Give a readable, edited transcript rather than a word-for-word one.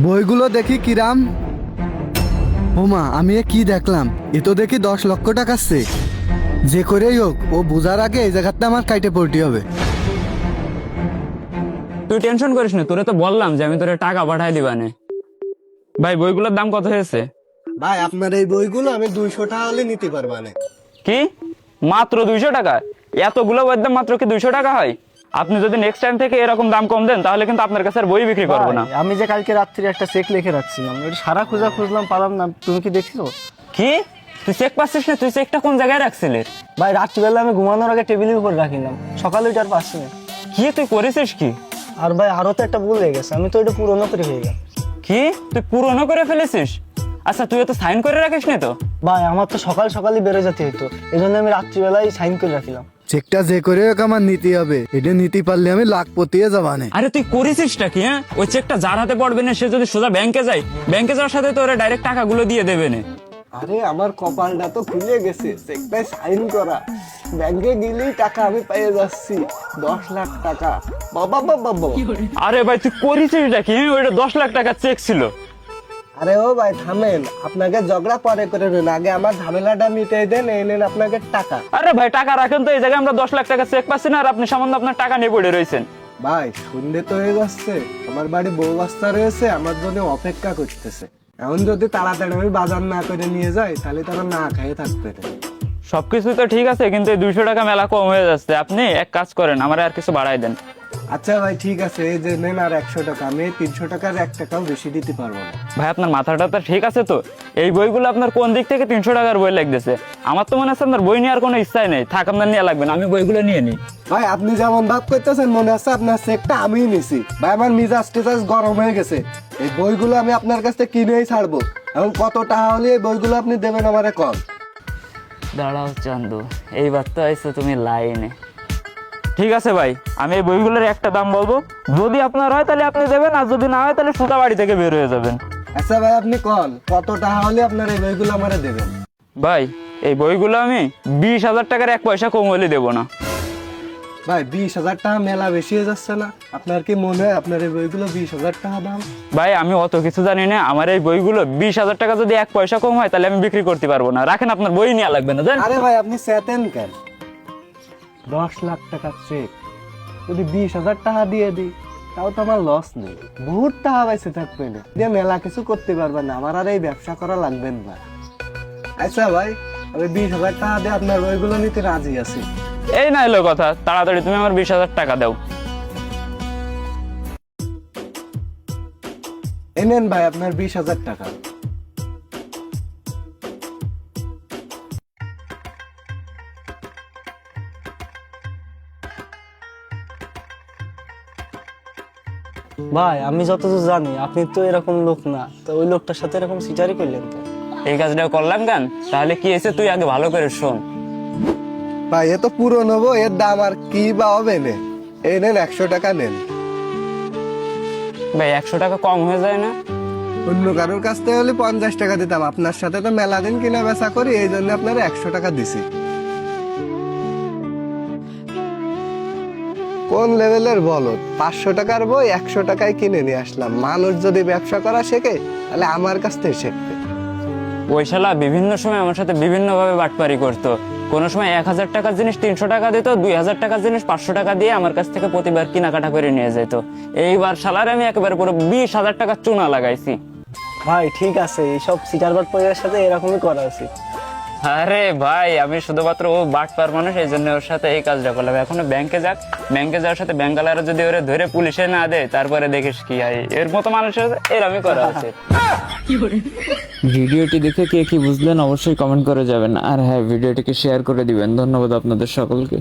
বইগুলো দেখি কিরাম। ওমা, আমি এ কি দেখলাম? এ তো দেখি 10 লক্ষ টাকার চেক। যে করেই হোক ও বুঝার আগে এই জায়গাটা আমার কাইটে পড়তে হবে। তুই টেনশন করিস না, তোরে তো বললাম যে আমি তোরে টাকা পাঠাই দিবানে। ভাই বইগুলোর দাম কত হয়েছে? ভাই আপনার এই বইগুলো আমি 200 টাকা হলে নিতে পারবানে। কি মাত্র 200 টাকা? এতগুলো বইয়ের দাম মাত্র কি 200 টাকা হয়? আপনি যদি নেক্সট টাইম থেকে এরকম দাম কম দেন তাহলে কিন্তু আপনার কাছে আর বই বিক্রি করবো না। ভাই, আমি যে কালকে রাত্রি একটা চেক লিখে রাখছিলাম, এটা সারা খুঁজলাম পালাম না। তুমি কি দেখছো? কি তুই চেক পাচ্ছিস না? তুই চেকটা কোন জায়গায় রাখছিলি? ভাই রাত্রিবেলা আমি ঘুমানোর আগে টেবিলের উপর রাখিলাম, সকালে ওইটা আর পাচ্ছি না। কি তুই করেছিস কি? আর ভাই আরো তো একটা ভুল হয়ে গেছে, আমি তো এটা পুরোনো করে হয়ে গেল। কি তুই পুরনো করে ফেলেছিস? আচ্ছা তুই তো সাইন করে রাখিস না তো? ভাই আমার তো সকালই বেরো যেতে হতো, এই জন্য আমি রাত্রিবেলায় সাইন করে রাখিলাম। চেকটা যে করে হোক আমার নিতে হবে। এটা নিতে পারলে আমি লাখপতিয়ে যাবানে। আরে তুই করেছিসটা কি? হ্যাঁ, ওই চেকটা যার হাতে পড়বে না সে যদি সোজা ব্যাংকে যায়, ব্যাংকে যাওয়ার সাথে তো ওরা ডাইরেক্ট টাকাগুলো দিয়ে দেবে না। আরে আমার কপালটা তো খুলে গেছে, চেকটাই সাইন করা। ব্যাংকে গেলেই টাকা আমি পেয়ে যাচ্ছি, 10 লাখ টাকা। বাবা বাবা বাবা। আরে ভাই তুই করেছিসটা কি? ওইটা 10 লাখ টাকার চেক ছিল। আরে ও ভাই থামেন, আপনাকে ঝগড়া পরে করে নেন, আগে আমার ঝামেলাটা মিটিয়ে দেন, এই নেন আপনাকে টাকা। আরে ভাই টাকা রাখেন তো, এই জায়গায় আমরা 10 লাখ টাকা চেক পাচ্ছি না আর আপনি সামান্য আপনার টাকা নিয়ে পড়ে রয়েছেন। ভাই সন্ধ্যে তো হয়ে যাচ্ছে, আমার বাড়ি বউ বাচ্চা রয়েছে, আমার জন্য অপেক্ষা করতেছে। এখন যদি তাড়াতাড়ি আমি বাজার না করে নিয়ে যাই তাহলে তারা না খেয়ে থাকবে না। সবকিছু তো ঠিক আছে কিন্তু এই 200 টাকা মেলা কম হয়ে যাচ্ছে। আপনি এক কাজ করেন, আমার আর কিছু বাড়াই দেন। আচ্ছা ভাই ঠিক আছে, এই যে নেন আর 100 টাকা। আমি 300 টাকার 1 টাকাও বেশি দিতে পারবো না। ভাই আপনার মাথাটা তো ঠিক আছে তো? এই বইগুলো আপনার কোন দিক থেকে 300 টাকার বই লাগতেছে? আমার তো মনে হচ্ছে আপনার বই নেওয়ার কোনো ইচ্ছাই নেই। থাক, আপনার নিয়ে লাগবে না, আমি বইগুলো নিয়ে নিই। ভাই আপনি যেমন ভাব করতেছেন মনে হচ্ছে আপনার চেকটা আমিই নিছি। ভাই আমার মিজাজ টিজাজ গরম হয়ে গেছে। এই বইগুলো আমি আপনার কাছ থেকে কিনেই ছাড়বো। এখন কত টাকা হলে এই বইগুলো আপনি দেবেন আমারে কম? দাঁড়াও চান্দু, এইবার তো আইছো তুমি লাইনে। ঠিক আছে ভাই, আমি এই বইগুলোর একটা দাম বলবো, যদি আপনার হয় তাহলে আপনি দেবেন, আর যদি না হয় তাহলে সুতা বাড়ি থেকে বের হয়ে যাবেন। আচ্ছা ভাই আপনি কন কত টাকা হলে আপনার এই বইগুলো আমারে দেবেন? ভাই এই বইগুলো আমি 20,000 টাকার 1 পয়সা কম হলে দেবো না। ভাই 20,000 টাকা মেলা বেশি হয়ে যাচ্ছে না? আপনার কি মনে হয় আপনার এই বইগুলো 20,000 টাকা দাম? ভাই আমি অত কিছু জানি না, আমার এই বইগুলো 20,000 টাকা যদি 1 পয়সা কম হয় তাহলে আমি বিক্রি করতে পারবো না। রাখেন, আপনার বই নেওয়া লাগবে না জান। আরে ভাই আপনি চেতেন কেন? 10 লাখ টাকার চেক যদি 20,000 টাকা দিয়ে দিই তাও তো আমার লস নেই, বহুত টাকা পাইছে থাকবে না, দিয়ে মেলা কিছু করতে পারবেন না, আমার আর এই ব্যবসা করা লাগবে না। আচ্ছা ভাই আমি 20,000 টাকা দিয়ে আপনার বইগুলো নিতে রাজি আছি। এই না এলো কথা, তাড়াতাড়ি তুমি আমার 20,000 টাকা দাও। এনেন ভাই আপনার 20,000 টাকা। ভাই আমি যতদূর জানি আপনি তো এরকম লোক না, তো ওই লোকটার সাথে এরকম সিটারি করলেন তো? এই কাজটা করলাম কেন? তাহলে কি এসে তুই আগে ভালো করে শোন। ভাই এ তো পুরো নেবো, এর দাম আর কি বা হবে নে। এই নেন 100 টাকা নেন। ভাই 100 টাকা কম হয়ে যায় না? অন্য কারোর কাছ থেকে হলে 50 টাকা দিতাম, আপনার সাথে তো মেলা দিন কিনা বেচা করি, এই জন্য আপনার 100 টাকা দিছি। কোন লেভেলের বলো, 500 টাকার বই 100 টাকায় কিনে নিয়ে আসলাম। মানুষ যদি ব্যবসা করা শেখে তাহলে আমার কাছ থেকে শিখবে। ওই শালা বিভিন্ন সময় আমার সাথে বিভিন্ন ভাবে বাটপারি করতো। কোনো সময় 1,000 টাকার জিনিস 300 টাকা দিত, 2,000 টাকার জিনিস 500 টাকা দিয়ে আমার কাছ থেকে প্রতিবার কেনাকাটা করে নিয়ে যেত। এইবার শালার আমি একেবারে পুরো 20,000 টাকা চুনা লাগাইছি। ভাই ঠিক আছে, এইসব সিটার বাট পয়ের সাথে এরকমই করা উচিত। আরে ভাই আমি শুধুমাত্র ও বাটপার মানুষ, এই জন্য ওর সাথে এই কাজটা করলাম। এখনো ব্যাংকে যাক, ব্যাংকে যাওয়ার সাথে ব্যাংকালারা যদি ওরে ধরে পুলিশে না দেয় তারপরে দেখিস কি হয়। এর মতো মানুষের এরকমই করা উচিত। ভিডিওটি দেখে কে কি বুঝলেন অবশ্যই কমেন্ট করে যাবেন, আর হ্যাঁ ভিডিওটিকে শেয়ার করে দিবেন। ধন্যবাদ আপনাদের সকলকে।